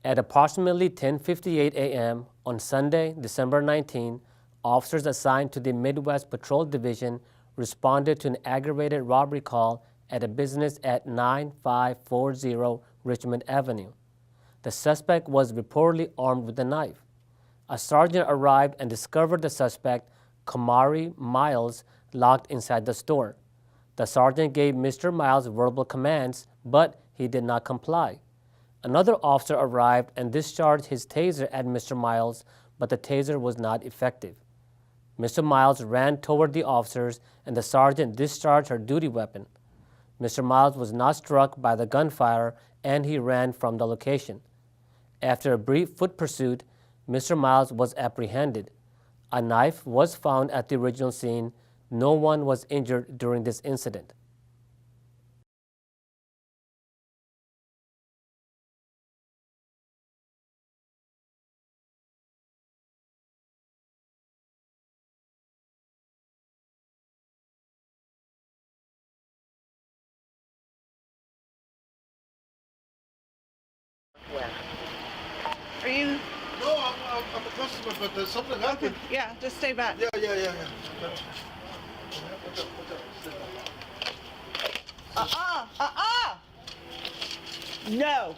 At approximately 10:58 a.m. on Sunday, December 19, officers assigned to the Midwest Patrol Division responded to an aggravated robbery call at a business at 9540 Richmond Avenue. The suspect was reportedly armed with a knife. A sergeant arrived and discovered the suspect, Kamari Miles, locked inside the store. The sergeant gave Mr. Miles verbal commands, but he did not comply. Another officer arrived and discharged his taser at Mr. Miles, but the taser was not effective. Mr. Miles ran toward the officers and the sergeant discharged her duty weapon. Mr. Miles was not struck by the gunfire and he ran from the location. After a brief foot pursuit, Mr. Miles was apprehended. A knife was found at the original scene. No one was injured during this incident. Are you? No, I'm a customer, but there's something happened. Okay, yeah, just stay back. Yeah. No.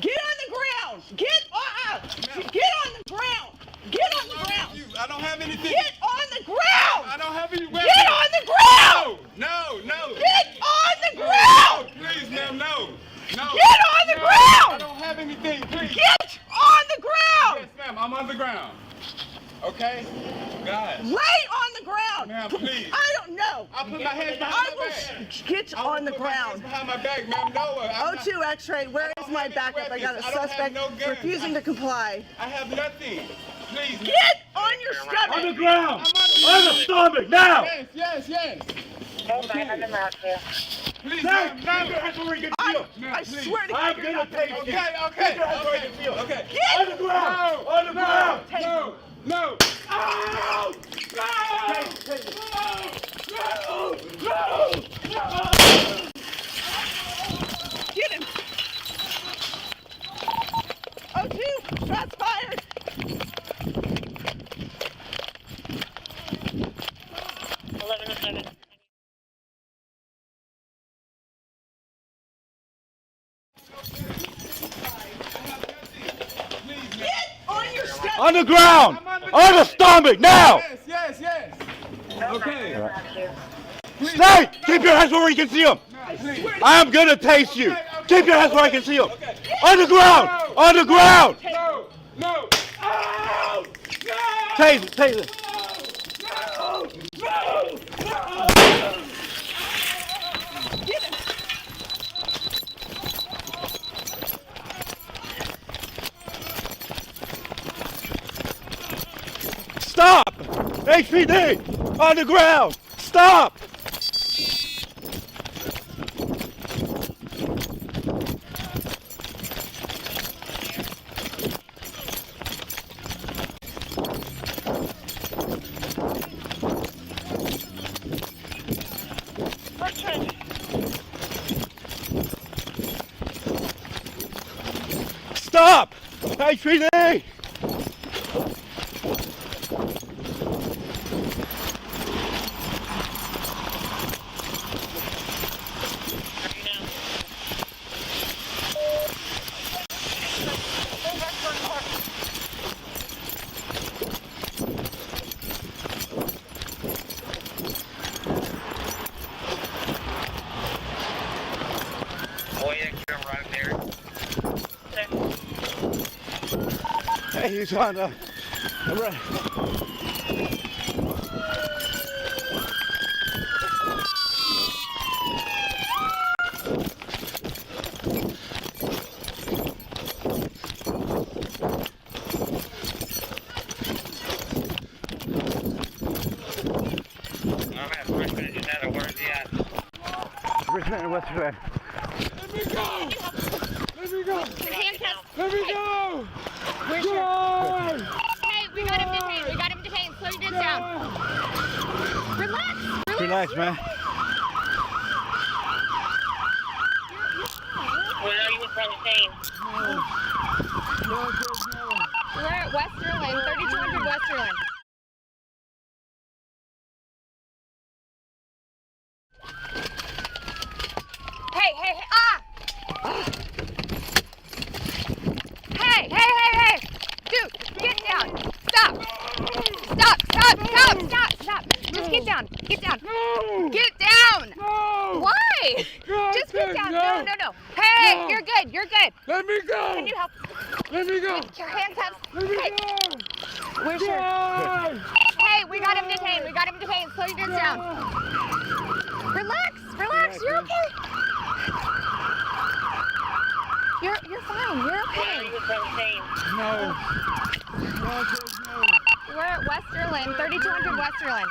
Get on the ground. Get on the ground. Get on the ground. I don't have anything. Get on the ground. I don't have any weapons. Get on the ground. No. Get on the ground. No, please, ma'am, no. Get on the ground. I don't have anything, please. Get on the ground. Yes, ma'am, I'm on the ground. Okay? God. Lay on the ground. Ma'am, please. I don't know. I'll put my hands behind I my will back. get on the Put my hands ground. behind my back, ma'am. No, I'm not, O2 X-ray, where is my backup? I got a I don't have suspect no guns. refusing to comply. I have nothing. Please, ma'am. Get on your stomach. On the ground! I'm On the stomach, now! Yes. Please, Sir, ma'am, keep no. your hands where we can see them! I swear to God, I'm you're gonna not take gonna you! Okay. Keep your hands where we can see them! Okay. On the ground! On the ground! No. No! Get him. O2, shots fired. Get on your stomach. On the ground! On the stomach, now! Yes. Okay. Stay! Keep your hands where we can see them! I'm gonna taste you! Keep your hands where I can see them! On the ground! On the ground! No. Taser! Get him. Stop! HPD! On the ground! Stop! Stop! HPD! Hey, he's on the right. Richmond and West Red. Let me go. Handcuffs. Let me go. Where's your... Hey, we got him detained. Slow your down. Relax. Relax, man. Well, you would probably say detained. We're at Westerland, 3200 Westerland. Hey, ah! Hey! Dude, get down! Stop! Just get down! Get down! Get down! Why? Just get down! No! Hey, you're good! Let me go! Can you help? Let me go! Your hands up! Let me Hey, go! where's your... Hey, we got him detained! Slow your guns down! Relax! You're okay! You're fine, you're okay. No. We're at Westerland, 3200 Westerland.